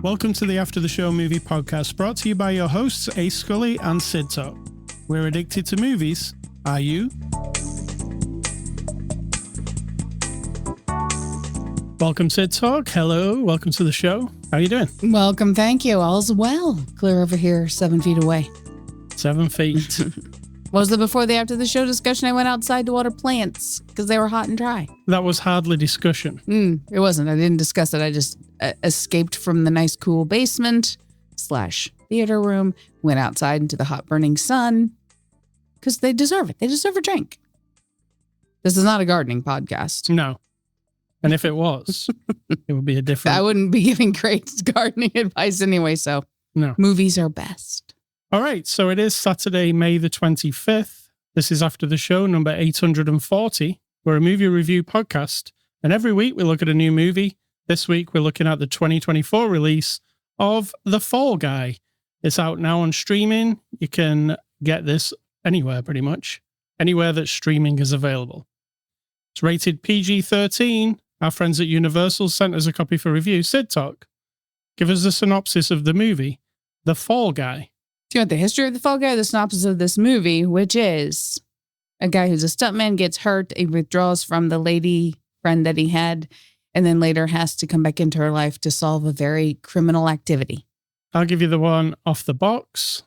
Welcome to the After the Show movie podcast, brought to you by your hosts Ascully and Cidtalk. We're addicted to movies. Are you? Welcome, Cidtalk. Hello. Welcome to the show. How are you doing? Welcome. Thank you. All's well. Clear over here, 7 feet away. 7 feet. What was the before the after the show discussion? I went outside to water plants because they were hot and dry. That was hardly discussion. It wasn't. I didn't discuss it. I just escaped from the nice cool basement / theater room, went outside into the hot burning sun because they deserve it. They deserve a drink. This is not a gardening podcast. No. And if it was, it would be a different... I wouldn't be giving great gardening advice anyway, so no. Movies are best. All right, so it is Saturday, May the 25th. This is After the Show, number 840. We're a movie review podcast, and every week we look at a new movie. This week we're looking at the 2024 release of The Fall Guy. It's out now on streaming. You can get this anywhere, pretty much. Anywhere that streaming is available. It's rated PG-13. Our friends at Universal sent us a copy for review. Cidtalk, give us a synopsis of the movie, The Fall Guy. Do you want the history of The Fall Guy or the synopsis of this movie, which is a guy who's a stuntman gets hurt, he withdraws from the lady friend that he had, and then later has to come back into her life to solve a very criminal activity? I'll give you the one off the box.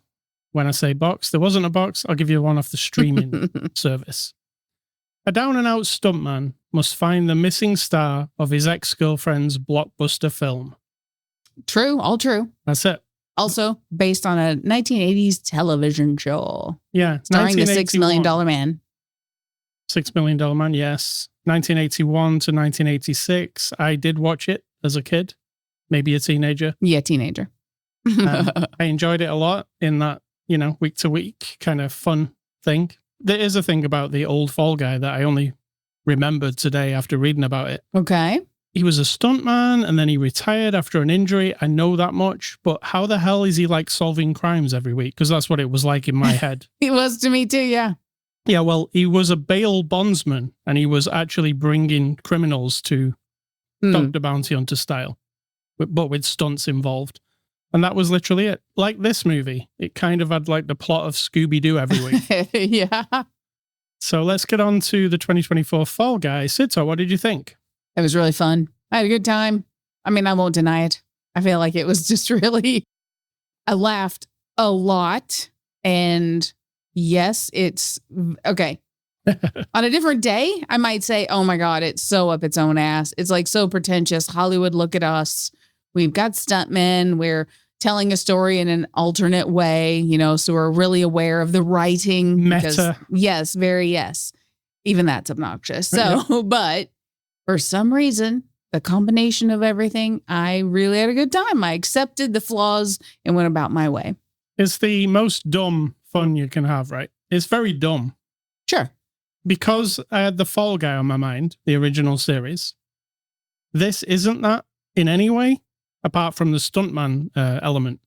When I say box, there wasn't a box. I'll give you one off the streaming service. A down-and-out stuntman must find the missing star of his ex-girlfriend's blockbuster film. True, all true. That's it. Also, based on a 1980s television show. Yeah. Starring the $6 million man. $6 million man, yes. 1981 to 1986. I did watch it as a kid. Maybe a teenager. Yeah, teenager. I enjoyed it a lot in that, week to week kind of fun thing. There is a thing about the old Fall Guy that I only remembered today after reading about it. Okay. He was a stuntman and then he retired after an injury. I know that much, but how the hell is he solving crimes every week? Because that's what it was like in my head. He was to me too, yeah. Yeah, well, he was a bail bondsman and he was actually bringing criminals to Dr. Bounty Hunter style, but with stunts involved. And that was literally it. Like this movie, it kind of had the plot of Scooby-Doo every week. Yeah. So let's get on to the 2024 Fall Guy. Cidtalk, what did you think? It was really fun. I had a good time. I mean, I won't deny it. I feel like it was just really, I laughed a lot. And yes, it's okay. On a different day, I might say, oh my God, it's so up its own ass. It's so pretentious. Hollywood, look at us. We've got stuntmen. We're telling a story in an alternate way, so we're really aware of the writing. Meta. Because, yes, very yes. Even that's obnoxious. So, but for some reason, the combination of everything, I really had a good time. I accepted the flaws and went about my way. It's the most dumb fun you can have, right? It's very dumb. Sure. Because I had the Fall Guy on my mind, the original series. This isn't that in any way, apart from the stuntman element.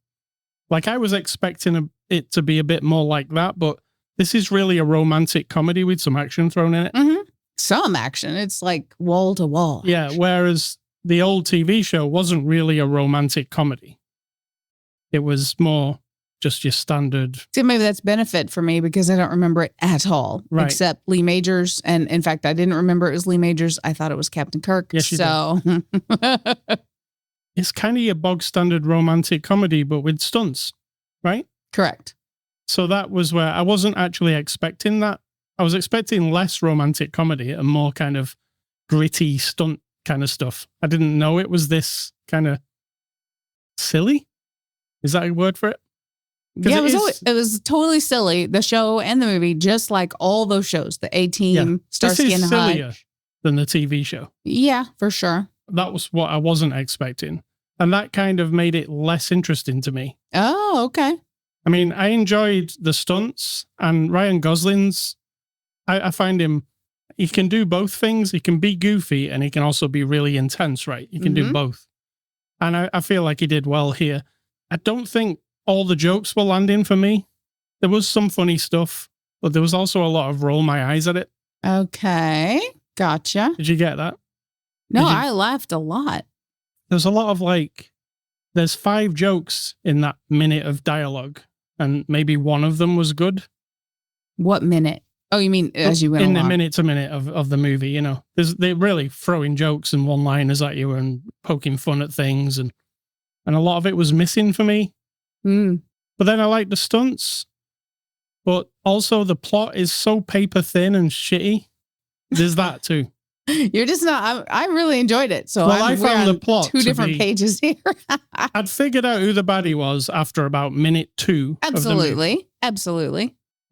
I was expecting it to be a bit more like that, but this is really a romantic comedy with some action thrown in it. Mm-hmm. Some action. It's wall to wall. Yeah, whereas the old TV show wasn't really a romantic comedy. It was more just your standard. See, maybe that's benefit for me because I don't remember it at all. Right. Except Lee Majors. And in fact, I didn't remember it was Lee Majors. I thought it was Captain Kirk. Yes, you did. It's kind of your bog standard romantic comedy, but with stunts, right? Correct. So that was where I wasn't actually expecting that. I was expecting less romantic comedy and more kind of gritty stunt kind of stuff. I didn't know it was this kind of silly. Is that a word for it? Yeah, it was totally silly. The show and the movie, just like all those shows, the A-Team, Starsky and Hutch. This is sillier than the TV show. Yeah, for sure. That was what I wasn't expecting. And that kind of made it less interesting to me. Oh, okay. I mean, I enjoyed the stunts and Ryan Gosling's. I find him, he can do both things. He can be goofy and he can also be really intense, right? He can do both. And I feel like he did well here. I don't think all the jokes were landing for me. There was some funny stuff, but there was also a lot of roll my eyes at it. Okay. Gotcha. Did you get that? No, I laughed a lot. There's a lot of there's 5 jokes in that minute of dialogue, and maybe one of them was good. What minute? Oh, you mean as you went in along? the minute to minute of the movie, you know, they're really throwing jokes and one-liners at you and poking fun at things, and a lot of it was missing for me. But then I like the stunts, but also the plot is so paper thin and shitty. There's that too. You're just not. I really enjoyed it. So I found the plot 2 different pages here. I'd figured out who the baddie was after about minute 2. Absolutely.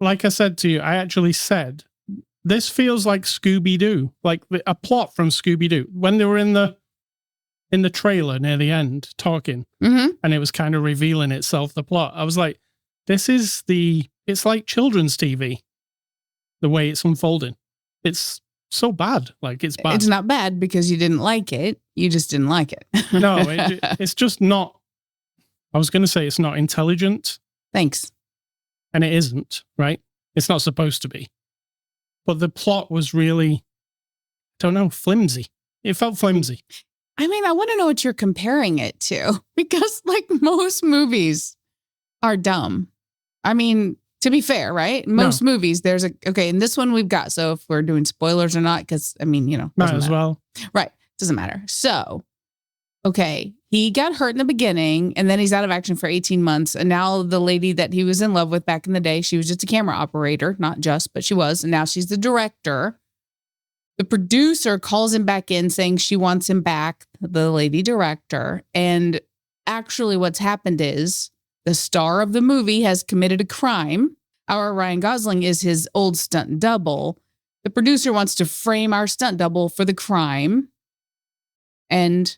Like I said to you, I actually said, this feels like Scooby-Doo, like a plot from Scooby-Doo. When they were in the trailer near the end talking, and it was kind of revealing itself, the plot, I was like, it's like children's TV, the way it's unfolding. It's so bad. Like, it's bad. It's not bad because you didn't like it. You just didn't like it. No, it's just not. I was going to say it's not intelligent. Thanks. And it isn't, right? It's not supposed to be. But the plot was really, I don't know, flimsy. It felt flimsy. I mean, I want to know what you're comparing it to, because like most movies are dumb. I mean, to be fair, right? Most movies, okay, in this one we've got, so if we're doing spoilers or not, because I mean, you know. Might as well. Right. Doesn't matter. So, okay, he got hurt in the beginning and then he's out of action for 18 months. And now the lady that he was in love with back in the day, she was just a camera operator, not just, but she was. And now she's the director. The producer calls him back in saying she wants him back, the lady director. And actually what's happened is the star of the movie has committed a crime. Our Ryan Gosling is his old stunt double. The producer wants to frame our stunt double for the crime. And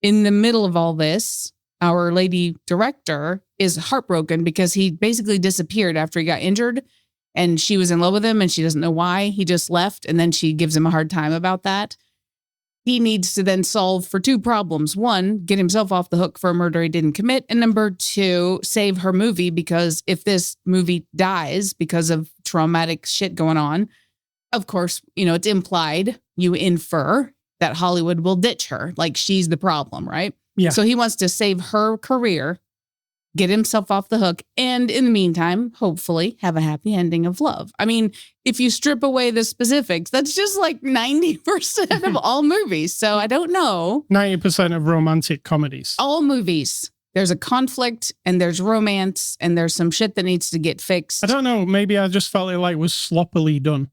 in the middle of all this, our lady director is heartbroken because he basically disappeared after he got injured. And she was in love with him and she doesn't know why. He just left, and then she gives him a hard time about that. He needs to then solve for 2 problems. 1, get himself off the hook for a murder he didn't commit. And number 2, save her movie, because if this movie dies because of traumatic shit going on, of course, you know, it's implied, you infer that Hollywood will ditch her. Like, she's the problem, right? Yeah. So he wants to save her career, get himself off the hook, and in the meantime, hopefully have a happy ending of love. I mean, if you strip away the specifics, that's just like 90% of all movies. So I don't know. 90% of romantic comedies. All movies. There's a conflict and there's romance and there's some shit that needs to get fixed. I don't know. Maybe I just felt it was sloppily done.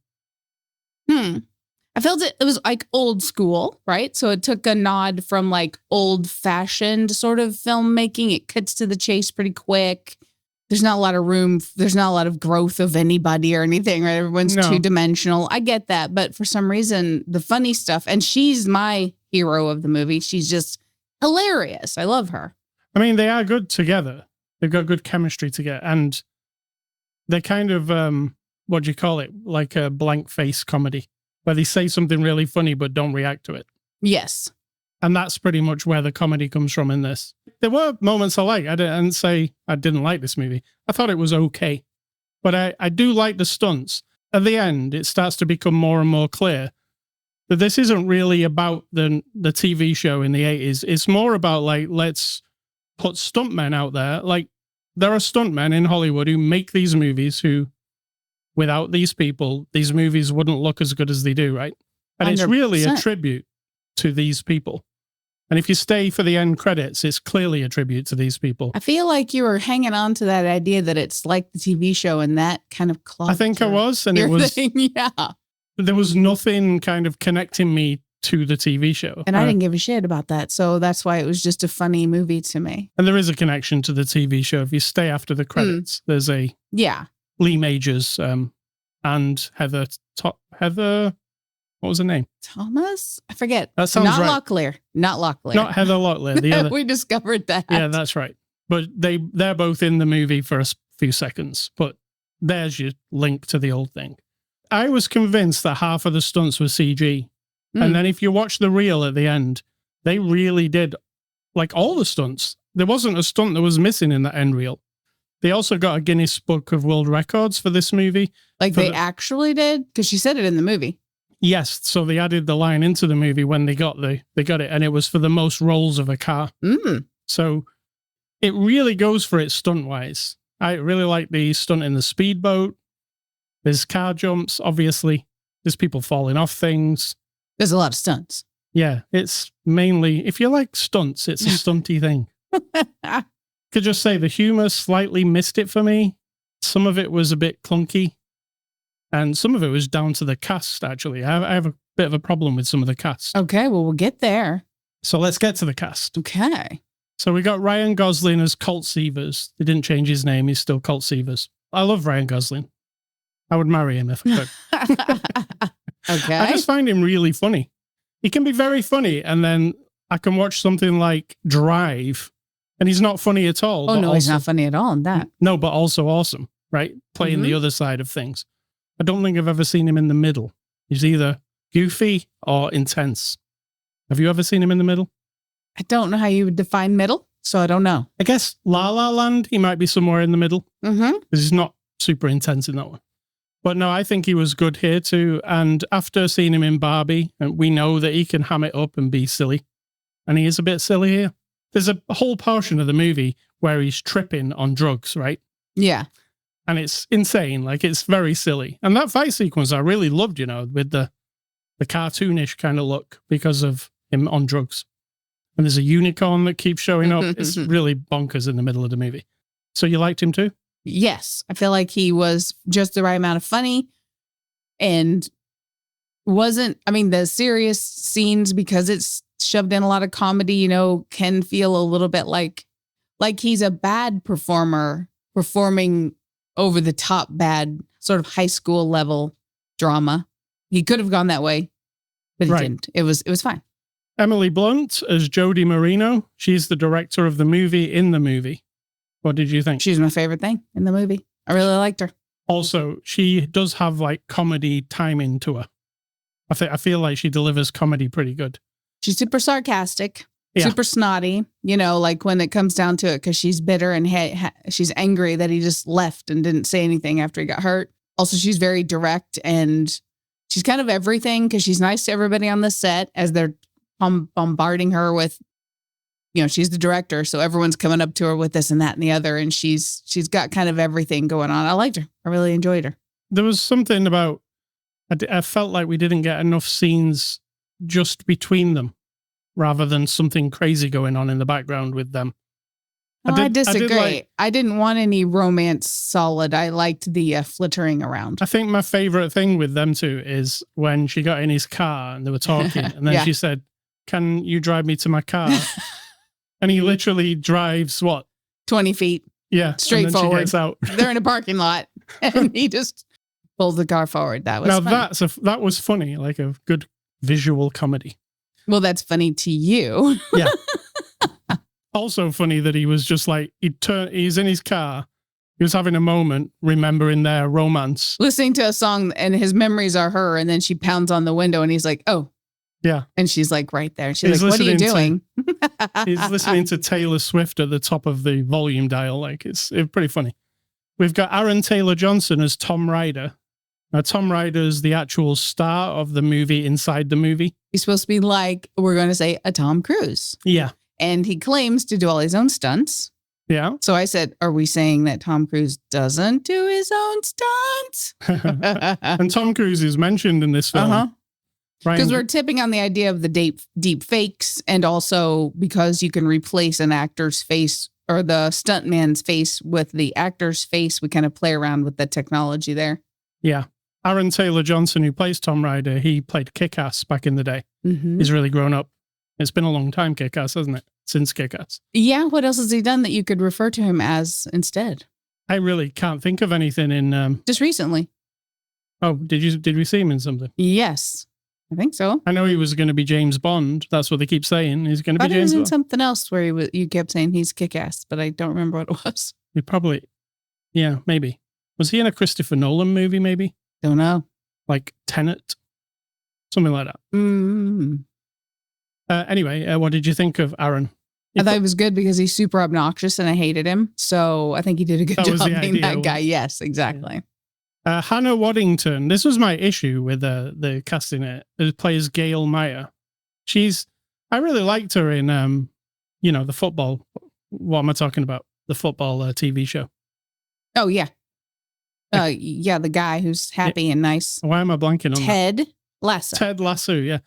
I felt it was like old school, right? So it took a nod from like old fashioned sort of filmmaking. It cuts to the chase pretty quick. There's not a lot of room. There's not a lot of growth of anybody or anything, right? Everyone's 2-dimensional. I get that. But for some reason, the funny stuff, and she's my hero of the movie. She's just hilarious. I love her. I mean, they are good together. They've got good chemistry together. And they're kind of, what do you call it? Like a blank face comedy, where they say something really funny but don't react to it. Yes. And that's pretty much where the comedy comes from in this. There were moments I liked. I didn't say I didn't like this movie. I thought it was okay. But I do like the stunts. At the end, it starts to become more and more clear that this isn't really about the TV show in the 80s. It's more about, like, let's put stuntmen out there. Like, there are stuntmen in Hollywood who make these movies who, without these people, these movies wouldn't look as good as they do, right? And 100%. It's really a tribute to these people. And if you stay for the end credits, it's clearly a tribute to these people. I feel like you were hanging on to that idea that it's like the TV show and that kind of clogged. I think I was. And it was, yeah. There was nothing kind of connecting me to the TV show. And I didn't give a shit about that. So that's why it was just a funny movie to me. And there is a connection to the TV show. If you stay after the credits, there's a Lee Majors and Heather, what was her name? Thomas? I forget. That sounds Not right. Locklear. Not Locklear. Not Heather Locklear. The other. We discovered that. Yeah, that's right. But they're both in the movie for a few seconds. But there's your link to the old thing. I was convinced that half of the stunts were CG. And then if you watch the reel at the end, they really did, like, all the stunts. There wasn't a stunt that was missing in that end reel. They also got a Guinness Book of World Records for this movie. Like they actually did? Because she said it in the movie. Yes. So they added the line into the movie when they got it. And it was for the most rolls of a car. So it really goes for it stunt-wise. I really like the stunt in the speedboat. There's car jumps, obviously. There's people falling off things. There's a lot of stunts. Yeah, it's mainly, if you like stunts, it's a stunty thing. Could just say the humor slightly missed it for me. Some of it was a bit clunky. And some of it was down to the cast, actually. I have a bit of a problem with some of the cast. Okay, well, we'll get there. So let's get to the cast. Okay. So we got Ryan Gosling as Colt Seavers. They didn't change his name. He's still Colt Seavers. I love Ryan Gosling. I would marry him if I could. Okay. I just find him really funny. He can be very funny, and then I can watch something like Drive, and he's not funny at all. Oh, no, he's not funny at all in that. No, but also awesome, right? Playing the other side of things. I don't think I've ever seen him in the middle. He's either goofy or intense. Have you ever seen him in the middle? I don't know how you would define middle, so I don't know. I guess La La Land, he might be somewhere in the middle. Mm-hmm. Because he's not super intense in that one. But no, I think he was good here too. And after seeing him in Barbie, and we know that he can ham it up and be silly. And he is a bit silly here. There's a whole portion of the movie where he's tripping on drugs, right? Yeah. And it's insane. Like, it's very silly. And that fight sequence I really loved, with the cartoonish kind of look because of him on drugs. And there's a unicorn that keeps showing up. It's really bonkers in the middle of the movie. So you liked him too? Yes. I feel like he was just the right amount of funny and the serious scenes, because it's shoved in a lot of comedy, can feel a little bit like he's a bad performer performing over the top bad sort of high school level drama. He could have gone that way, but he didn't. It was fine. Emily Blunt as Jodie Marino. She's the director of the movie in the movie. What did you think? She's my favorite thing in the movie. I really liked her. Also, she does have like comedy timing to her. I feel like she delivers comedy pretty good. She's super sarcastic, super snotty, like when it comes down to it, because she's bitter and she's angry that he just left and didn't say anything after he got hurt. Also, she's very direct, and she's kind of everything because she's nice to everybody on the set as they're bombarding her with, she's the director, so everyone's coming up to her with this and that and the other, and she's got kind of everything going on. I liked her. I really enjoyed her. There was something about, I felt like we didn't get enough scenes just between them, rather than something crazy going on in the background with them. I disagree. I didn't want any romance solid. I liked the flittering around. I think my favorite thing with them two is when she got in his car and they were talking, and then she said, "Can you drive me to my car?" And he literally drives 20 feet. Yeah. Straight forward. She gets out. They're in a parking lot and he just pulls the car forward. That was funny. That was funny, like a good visual comedy. Well, that's funny to you. Yeah. Also funny that he was just like, he's in his car. He was having a moment, remembering their romance. Listening to a song, and his memories are her, and then she pounds on the window and he's like, "Oh." Yeah. And she's like right there. She's like, "What are you doing?" He's listening to Taylor Swift at the top of the volume dial. Like, it's pretty funny. We've got Aaron Taylor Johnson as Tom Ryder. Now, Tom Ryder's the actual star of the movie inside the movie. He's supposed to be like, we're going to say, a Tom Cruise. Yeah. And he claims to do all his own stunts. Yeah. So I said, are we saying that Tom Cruise doesn't do his own stunts? And Tom Cruise is mentioned in this film. Uh-huh. Because we're tipping on the idea of the deep fakes, and also because you can replace an actor's face or the stuntman's face with the actor's face. We kind of play around with the technology there. Yeah. Aaron Taylor Johnson, who plays Tom Ryder, he played Kick-Ass back in the day. Mm-hmm. He's really grown up. It's been a long time, Kick-Ass, hasn't it? Since Kick-Ass. Yeah. What else has he done that you could refer to him as instead? I really can't think of anything in... Just recently. Oh, did we see him in something? Yes. I think so. I know he was going to be James Bond. That's what they keep saying. He's going to be James Bond. He was in something else where you kept saying he's kick-ass, but I don't remember what it was. He probably... Yeah, maybe. Was he in a Christopher Nolan movie, maybe? Don't know. Like Tenet? Something like that. Mm-hmm. Anyway, what did you think of Aaron? I thought he was good because he's super obnoxious and I hated him. So I think he did a good job being that guy. Yes, exactly. Hannah Waddington. This was my issue with the casting it plays Gail Meyer. I really liked her in, the football what am I talking about? The football TV show. Oh, yeah. Yeah, the guy who's happy and nice. Why am I blanking on Ted that? Lasso. Ted Lasso, yeah.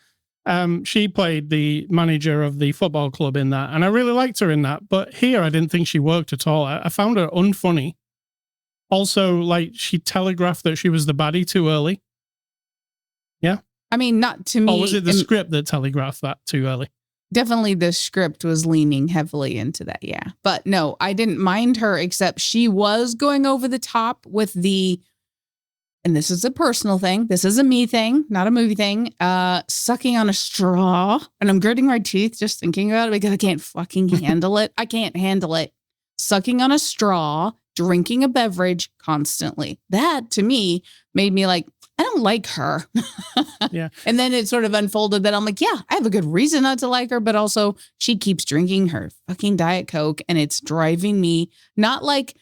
She played the manager of the football club in that, and I really liked her in that. But here, I didn't think she worked at all. I found her unfunny. Also, like, she telegraphed that she was the baddie too early. Yeah? I mean, not to me. Or was it the script that telegraphed that too early? Definitely the script was leaning heavily into that, yeah. But no, I didn't mind her, except she was going over the top with and this is a personal thing, this is a me thing, not a movie thing, sucking on a straw. And I'm gritting my teeth just thinking about it because I can't fucking handle it. I can't handle it. Sucking on a straw, drinking a beverage constantly. That, to me, made me like, I don't like her. Yeah. And then it sort of unfolded that I'm like, yeah, I have a good reason not to like her, but also she keeps drinking her fucking Diet Coke and it's driving me, not like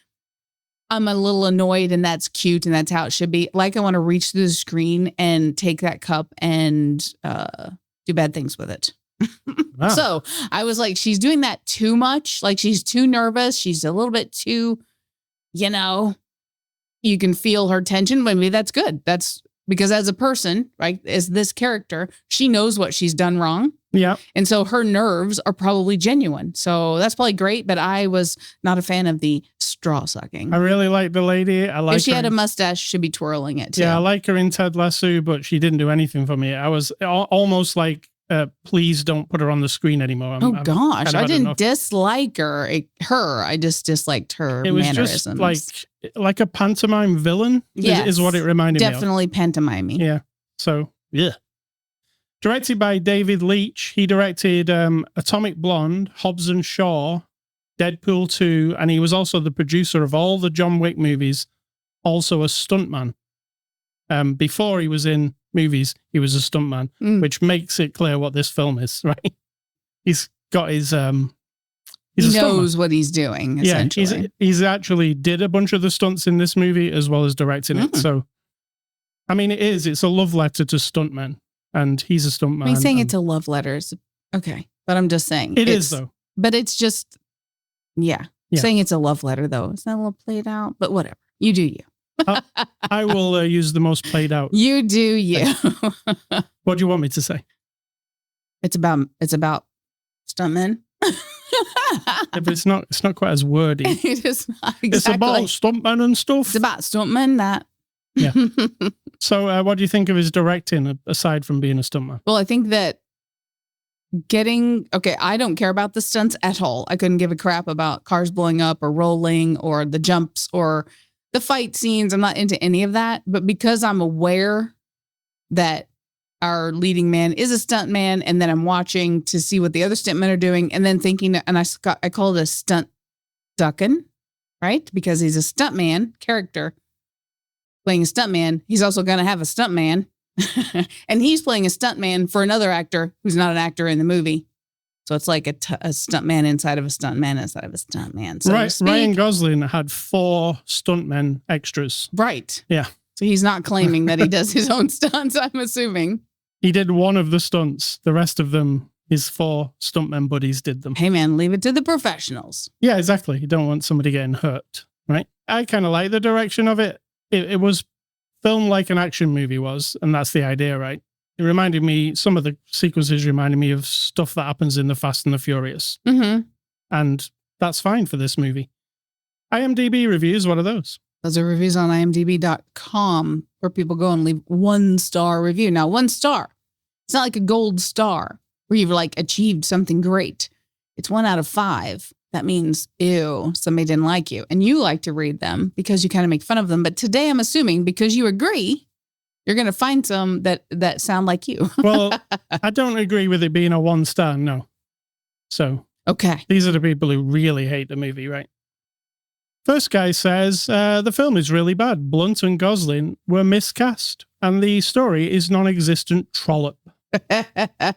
I'm a little annoyed and that's cute and that's how it should be. Like I want to reach through the screen and take that cup and do bad things with it. Wow. So I was like, she's doing that too much. Like she's too nervous. She's a little bit too, you can feel her tension. Maybe that's good. That's because as a person, right, as this character, she knows what she's done wrong. Yeah. And so her nerves are probably genuine. So that's probably great. But I was not a fan of the straw sucking. I really like the lady. I like if she her had a mustache, she'd be twirling it too. Yeah, I like her in Ted Lasso, but she didn't do anything for me. I was almost like, please don't put her on the screen anymore. Gosh, I didn't dislike her. I just disliked her mannerisms. It was just like a pantomime villain is what it reminded me of. Definitely pantomime. Yeah. So, yeah. Directed by David Leitch. He directed Atomic Blonde, Hobbs and Shaw, Deadpool 2, and he was also the producer of all the John Wick movies, also a stuntman. Before he was in movies, he was a stuntman, which makes it clear what this film is, right? He's got his... he knows what he's doing, essentially. Yeah, he's actually did a bunch of the stunts in this movie as well as directing it. So, I mean, it's a love letter to stuntmen, and he's a stuntman. I mean, saying it's a love letter is okay, but I'm just saying. It is, though. But it's just, yeah. Saying it's a love letter, though, it's not a little played out, but whatever. You do you. I will use the most played out. You do you. What do you want me to say? It's about stuntmen. But it's not quite as wordy. It is not exactly. It's about stuntmen and stuff. It's about stuntmen, that. Yeah. So what do you think of his directing, aside from being a stuntman? Well, I think that I don't care about the stunts at all. I couldn't give a crap about cars blowing up or rolling or the jumps or the fight scenes. I'm not into any of that. But because I'm aware that our leading man is a stuntman, and then I'm watching to see what the other stuntmen are doing, and then thinking, and I call it a stunt ducking, right? Because he's a stuntman character playing a stuntman. He's also going to have a stuntman, and he's playing a stuntman for another actor who's not an actor in the movie. So it's like a stuntman inside of a stuntman inside of a stuntman. So right. Ryan Gosling had 4 stuntmen extras. Right. Yeah. So he's not claiming that he does his own stunts, I'm assuming. He did one of the stunts. The rest of them, his 4 stuntmen buddies did them. Hey, man, leave it to the professionals. Yeah, exactly. You don't want somebody getting hurt, right? I kind of like the direction of it. It was filmed like an action movie was, and that's the idea, right? It reminded me, some of the sequences reminded me of stuff that happens in the Fast and the Furious. Mm-hmm. And that's fine for this movie. IMDB Reviews, what are those? Those are reviews on imdb.com where people go and leave 1-star review. Now, 1 star, it's not like a gold star where you've like achieved something great. It's 1 out of 5. That means, ew, somebody didn't like you. And you like to read them because you kind of make fun of them. But today I'm assuming because you agree, you're going to find some that sound like you. Well, I don't agree with it being a 1 star, no. So, okay. These are the people who really hate the movie, right? First guy says, the film is really bad. Blunt and Gosling were miscast, and the story is non-existent trollop. The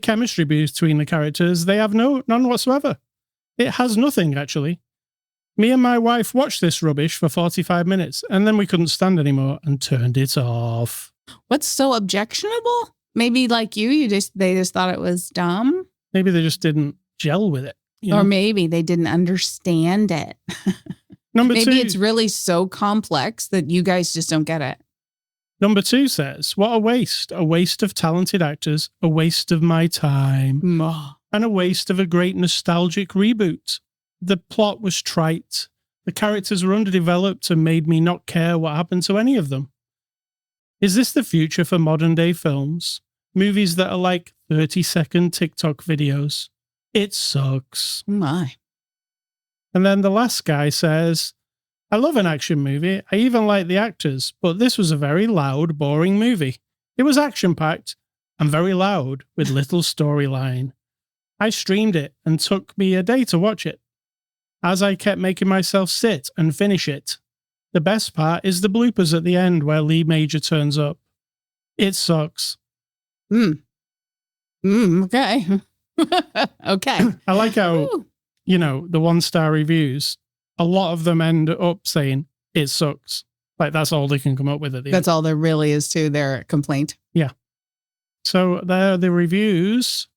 chemistry between the characters, they have none whatsoever. It has nothing, actually. Me and my wife watched this rubbish for 45 minutes, and then we couldn't stand anymore and turned it off. What's so objectionable? Maybe like they just thought it was dumb. Maybe they just didn't gel with it. Or maybe they didn't understand it. Number two. Maybe it's really so complex that you guys just don't get it. Number 2 says, what a waste of talented actors, a waste of my time, and a waste of a great nostalgic reboot. The plot was trite. The characters were underdeveloped and made me not care what happened to any of them. Is this the future for modern day films? Movies that are like 30-second TikTok videos. It sucks. My. And then the last guy says, I love an action movie. I even like the actors, but this was a very loud, boring movie. It was action-packed and very loud with little storyline. I streamed it and took me a day to watch it, as I kept making myself sit and finish it. The best part is the bloopers at the end where Lee Major turns up. It sucks. Okay. Okay. I like how, the 1-star reviews, a lot of them end up saying, it sucks. Like, that's all they can come up with at the end. That's all there really is to their complaint. Yeah. So there are the reviews,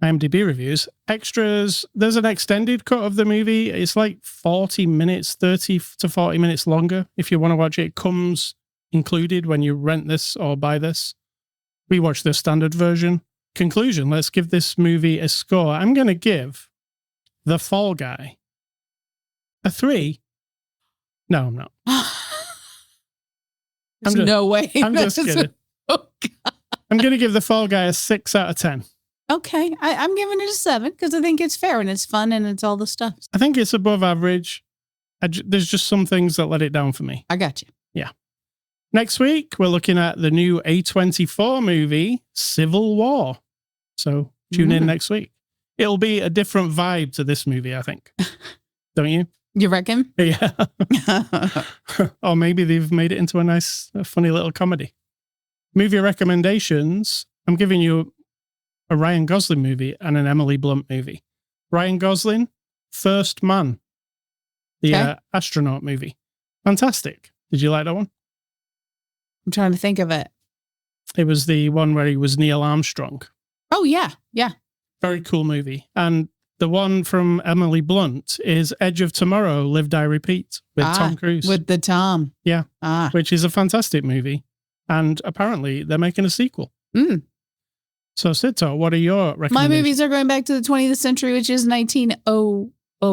IMDB reviews. Extras, there's an extended cut of the movie. It's like 40 minutes, 30 to 40 minutes longer. If you want to watch it, it comes included when you rent this or buy this. We watched the standard version. Conclusion, let's give this movie a score. I'm going to give The Fall Guy a 3. No, I'm not. There's no way. I'm just kidding. Oh, God. I'm going to give The Fall Guy a 6 out of 10. Okay. I'm giving it a 7 because I think it's fair and it's fun and it's all the stuff. I think it's above average. There's just some things that let it down for me. I got you. Yeah. Next week, we're looking at the new A24 movie, Civil War. So tune in next week. It'll be a different vibe to this movie, I think. Don't you? You reckon? Yeah. Or maybe they've made it into a funny little comedy. Movie recommendations. I'm giving you a Ryan Gosling movie and an Emily Blunt movie. Ryan Gosling, First Man, the astronaut movie. Fantastic. Did you like that one? I'm trying to think of it. It was the one where he was Neil Armstrong. Oh, yeah. Yeah. Very cool movie. And the one from Emily Blunt is Edge of Tomorrow, Live, Die, Repeat with Tom Cruise. With the Tom. Yeah. Which is a fantastic movie. And apparently they're making a sequel. So, Cidtalk, what are your recommendations? My movies are going back to the 20th century, which is 1900 to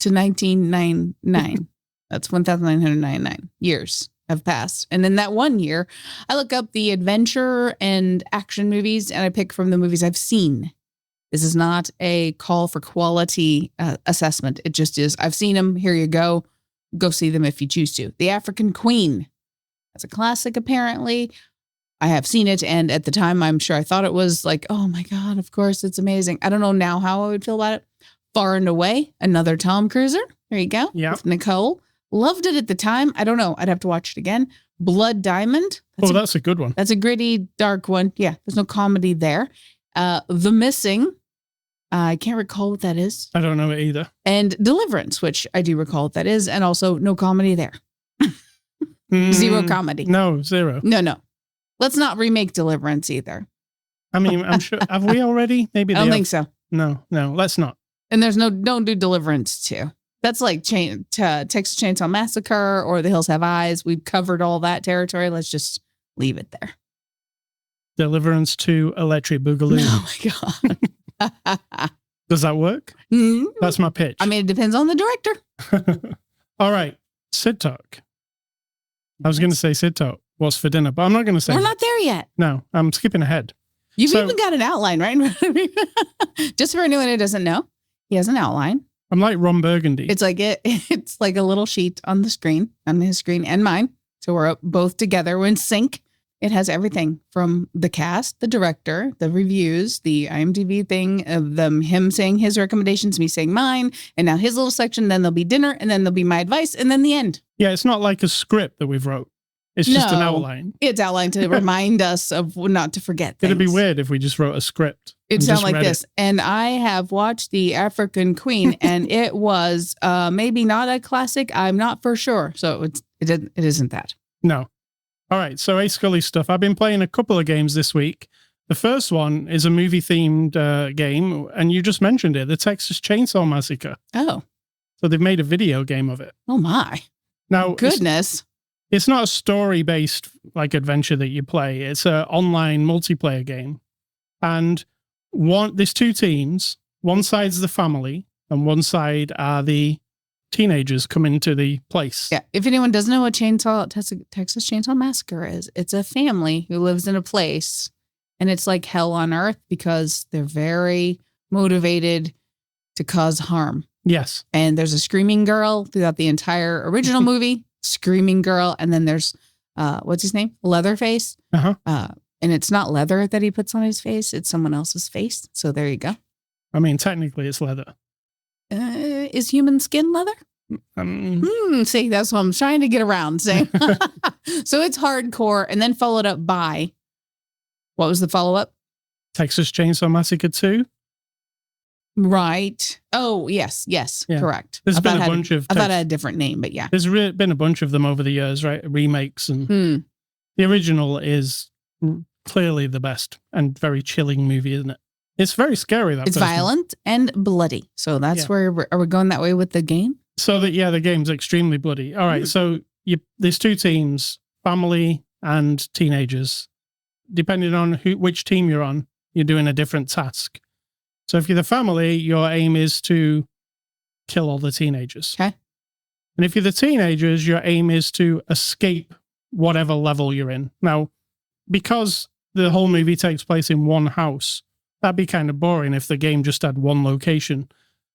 1999. That's 1999 years have passed. And in that 1 year, I look up the adventure and action movies and I pick from the movies I've seen. This is not a call for quality assessment. It just is, I've seen them. Here you go. Go see them if you choose to. The African Queen. That's a classic, apparently. I have seen it. And at the time, I'm sure I thought it was like, oh my God, of course, it's amazing. I don't know now how I would feel about it. Far and Away, another Tom Cruiser. There you go. Yeah. With Nicole. Loved it at the time. I don't know. I'd have to watch it again. Blood Diamond. That's a good one. That's a gritty, dark one. Yeah, there's no comedy there. The Missing. I can't recall what that is. I don't know it either. And Deliverance, which I do recall what that is. And also no comedy there. Zero comedy. No, zero. No. Let's not remake Deliverance either. I mean, I'm sure. Have we already? Maybe I don't think so. No, let's not. And there's don't do Deliverance 2. That's like Texas Chainsaw Massacre or The Hills Have Eyes. We've covered all that territory. Let's just leave it there. Deliverance 2, Electric Boogaloo. Oh my God. Does that work? Mm-hmm. That's my pitch. I mean, it depends on the director. All right. Cidtalk. I was going to say Cidtalk. What's for dinner? But I'm not going to say We're not there yet. No, I'm skipping ahead. You've even got an outline, right? Just for anyone who doesn't know, he has an outline. I'm like Ron Burgundy. It's like it's like a little sheet on the screen, on his screen and mine. So we're both together. We're in sync. It has everything from the cast, the director, the reviews, the IMDb thing of him saying his recommendations, me saying mine, and now his little section. Then there'll be dinner, and then there'll be my advice, and then the end. Yeah, it's not like a script that we've wrote. It's just an outline. It's outlined to remind us of not to forget things. It'd be weird if we just wrote a script. It'd sound like this. And I have watched The African Queen, and it was maybe not a classic. I'm not for sure. So it isn't that. No. All right. So Ascully stuff. I've been playing a couple of games this week. The first one is a movie-themed game, and you just mentioned it, the Texas Chainsaw Massacre. Oh. So they've made a video game of it. Oh, my. Now, Goodness. It's not a story-based like adventure that you play. It's an online multiplayer game. And there's two teams. One side's the family, and one side are the teenagers coming to the place. Yeah. If anyone doesn't know what Texas Chainsaw Massacre is, it's a family who lives in a place, and it's like hell on earth because they're very motivated to cause harm. Yes. And there's a screaming girl throughout the entire original movie, screaming girl. And then there's, what's his name? Leatherface. Uh-huh. And it's not leather that he puts on his face. It's someone else's face. So there you go. I mean, technically it's leather. Is human skin leather? See, that's what I'm trying to get around saying. So it's hardcore, and then followed up by, what was the follow-up? Texas Chainsaw Massacre 2. Right. Oh, yes, yeah. Correct. There's been a bunch of... I thought it had a different name, but yeah. There's been a bunch of them over the years, right? Remakes. And the original is clearly the best and very chilling movie, isn't it? It's very scary. It's violent and bloody. So that's where... Are we going that way with the game? So the game's extremely bloody. All right, so there's two teams, family and teenagers. Depending on which team you're on, you're doing a different task. So if you're the family, your aim is to kill all the teenagers. Okay. And if you're the teenagers, your aim is to escape whatever level you're in. Now, because the whole movie takes place in one house, that'd be kind of boring if the game just had one location.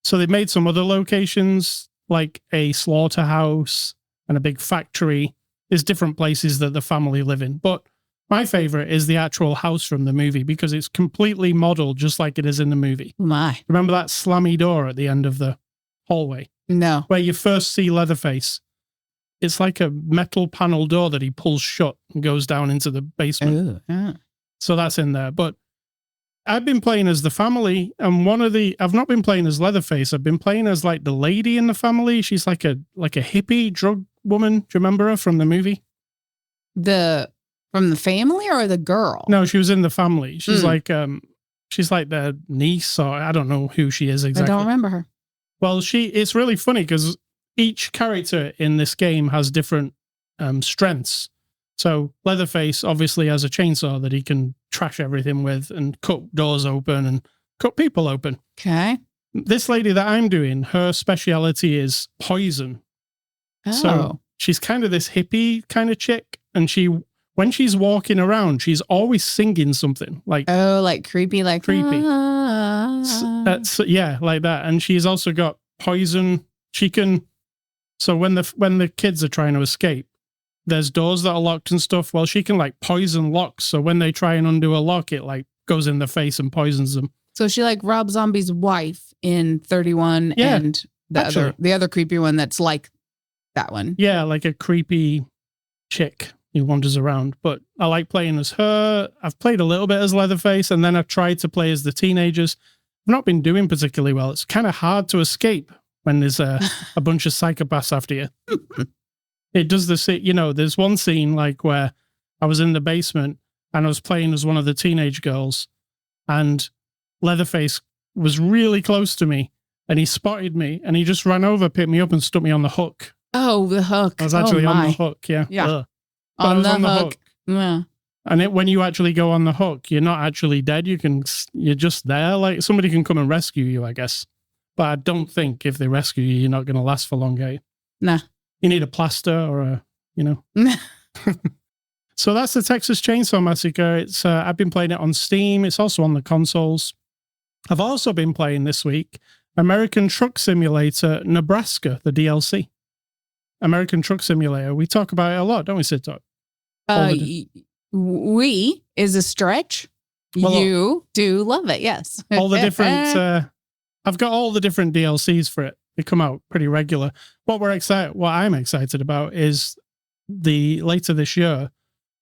So they've made some other locations, like a slaughterhouse and a big factory. There's different places that the family live in. But my favorite is the actual house from the movie because it's completely modeled just like it is in the movie. My. Remember that slammy door at the end of the hallway? No. Where you first see Leatherface. It's like a metal panel door that he pulls shut and goes down into the basement. Ooh, yeah. So that's in there. But I've been playing as the family, and I've not been playing as Leatherface. I've been playing as like the lady in the family. She's like a hippie drug woman. Do you remember her from the movie? From the family or the girl? No, she was in the family. She's she's like their niece, or I don't know who she is exactly. I don't remember her. Well, it's really funny because each character in this game has different strengths. So Leatherface obviously has a chainsaw that he can trash everything with and cut doors open and cut people open. Okay. This lady that I'm doing, her speciality is poison. Oh. So she's kind of this hippie kind of chick, and when she's walking around, she's always singing something like creepy, like creepy. Yeah, like that. And she's also got poison. So when the kids are trying to escape, there's doors that are locked and stuff. Well, she can like poison locks. So when they try and undo a lock, it like goes in their face and poisons them. So she like Rob Zombie's wife in 31 and the other creepy one that's like that one. Yeah, like a creepy chick who wanders around. But I like playing as her. I've played a little bit as Leatherface, and then I've tried to play as the teenagers. I've not been doing particularly well. It's kind of hard to escape when there's a bunch of psychopaths after you. It does there's one scene like where I was in the basement and I was playing as one of the teenage girls, and Leatherface was really close to me, and he spotted me and he just ran over, picked me up and stuck me on the hook. Oh, the hook. I was actually on the hook. Yeah. Yeah. On the hook. Yeah. And when you actually go on the hook, you're not actually dead. You're just there. Like somebody can come and rescue you, I guess. But I don't think if they rescue you, you're not going to last for long, are you? Nah. You need a plaster or So that's the Texas Chainsaw Massacre. It's I've been playing it on Steam. It's also on the consoles. I've also been playing this week American Truck Simulator Nebraska, the DLC. American Truck Simulator. We talk about it a lot, don't we, Cidtalk? We is a stretch. Well, you do love it, yes. All the different... I've got all the different DLCs for it. They come out pretty regular. What I'm excited about is later this year,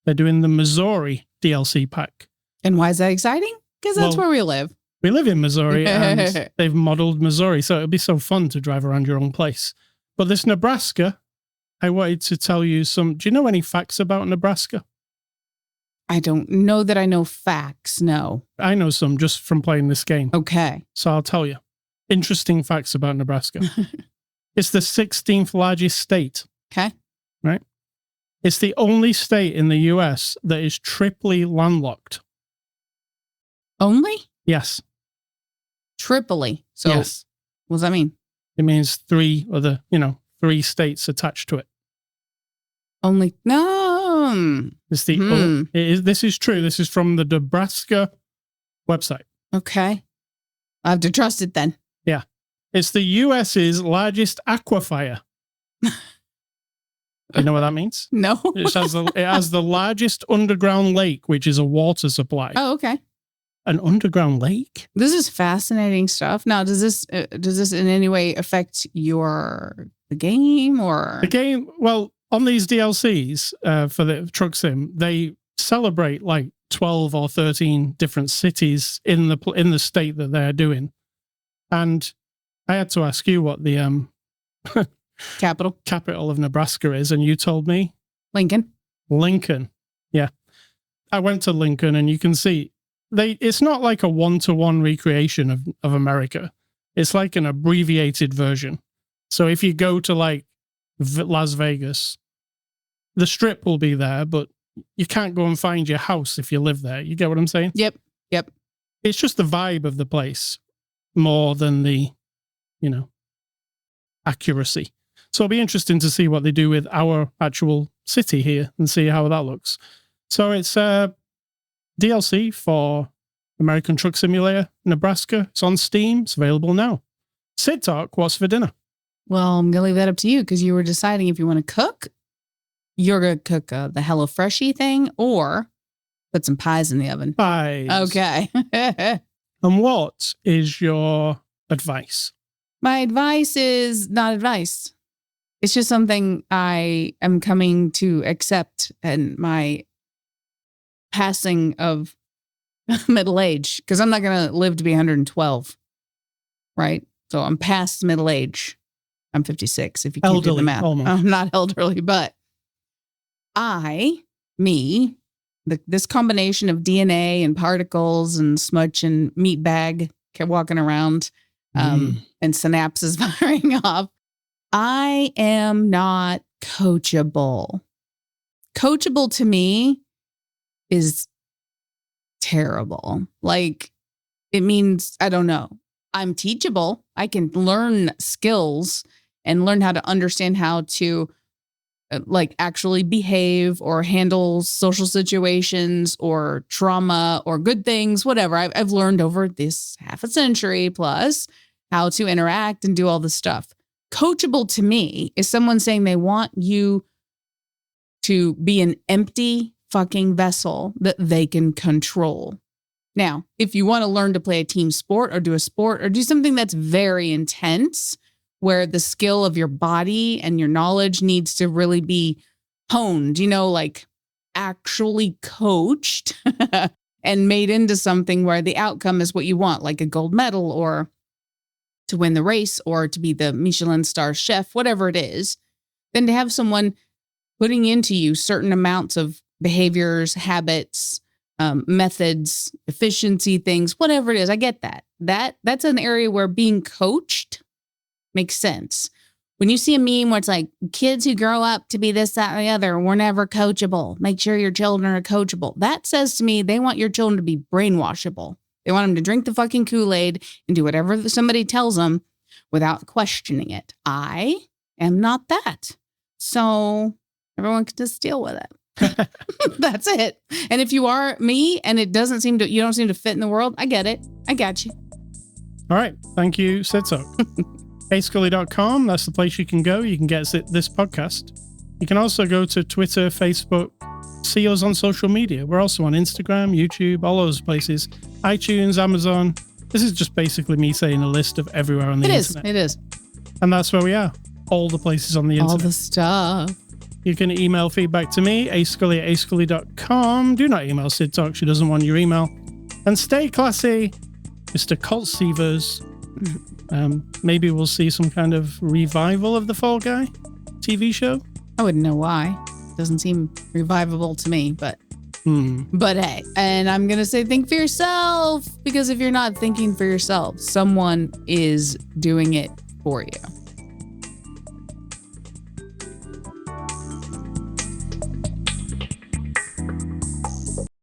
they're doing the Missouri DLC pack. And why is that exciting? Because that's where we live. We live in Missouri, and they've modeled Missouri, so it'll be so fun to drive around your own place. But this Nebraska, I wanted to tell you do you know any facts about Nebraska? I don't know that I know facts. No. I know some just from playing this game. Okay. So I'll tell you. Interesting facts about Nebraska. It's the 16th largest state. Okay. Right? It's the only state in the US that is triply landlocked. Only? Yes. Triply. So yes. What does that mean? It means three states attached to it. Only. No. It's this is true. This is from the Nebraska website. Okay. I have to trust it then. Yeah. It's the US's largest aquifer. You know what that means? No. It has the largest underground lake, which is a water supply. Oh, okay. An underground lake? This is fascinating stuff. Now, does this in any way affect the game or the game? Well, on these DLCs for the truck sim, they celebrate like 12 or 13 different cities in the state that they're doing. And I had to ask you what the capital of Nebraska is, and you told me Lincoln. Yeah. I went to Lincoln, and you can see it's not like a one-to-one recreation of America. It's like an abbreviated version. So if you go to like Las Vegas, the strip will be there, but you can't go and find your house if you live there. You get what I'm saying? Yep. It's just the vibe of the place more than the, accuracy. So it'll be interesting to see what they do with our actual city here and see how that looks. So it's DLC for American Truck Simulator Nebraska. It's on Steam. It's available now. Cidtalk, what's for dinner? Well, I'm going to leave that up to you because you were deciding if you want to cook. You're going to cook the HelloFreshy thing or put some pies in the oven. Pies. Okay. And what is your advice? My advice is not advice. It's just something I am coming to accept in my passing of middle age because I'm not going to live to be 112. Right? So I'm past middle age. I'm 56 if you can't do the math. Almost. I'm not elderly, but this combination of DNA and particles and smudge and meat bag walking around and synapses firing off, I am not coachable. Coachable to me is terrible. Like, it means, I don't know. I'm teachable. I can learn skills and learn how to understand how to actually behave or handle social situations or trauma or good things, whatever. I've learned over this half a century plus how to interact and do all this stuff. Coachable to me is someone saying they want you to be an empty fucking vessel that they can control. Now, if you want to learn to play a team sport or do something that's very intense, where the skill of your body and your knowledge needs to really be honed, actually coached and made into something where the outcome is what you want, like a gold medal or to win the race or to be the Michelin star chef, whatever it is, then to have someone putting into you certain amounts of behaviors, habits, methods, efficiency things, whatever it is. I get that. That's an area where being coached makes sense. When you see a meme where it's like kids who grow up to be this, that, or the other, we're never coachable. Make sure your children are coachable. That says to me, they want your children to be brainwashable. They want them to drink the fucking Kool-Aid and do whatever somebody tells them without questioning it. I am not that. So everyone can just deal with it. That's it. And if you are me and you don't seem to fit in the world, I get it. I got you. All right. Thank you, Cidtalk. Ascully.com. That's the place you can go. You can get this podcast. You can also go to Twitter, Facebook, see us on social media. We're also on Instagram, YouTube, all those places. iTunes, Amazon. This is just basically me saying a list of everywhere on the internet. It is. And that's where we are. All the places on the internet. All the stuff. You can email feedback to me, ascully@ascully.com. Do not email Cidtalk. She doesn't want your email. And stay classy, Mr. Colt Sievers. Maybe we'll see some kind of revival of the Fall Guy TV show. I wouldn't know why. Doesn't seem revivable to me, but But hey, and I'm going to say think for yourself, because if you're not thinking for yourself, someone is doing it for you.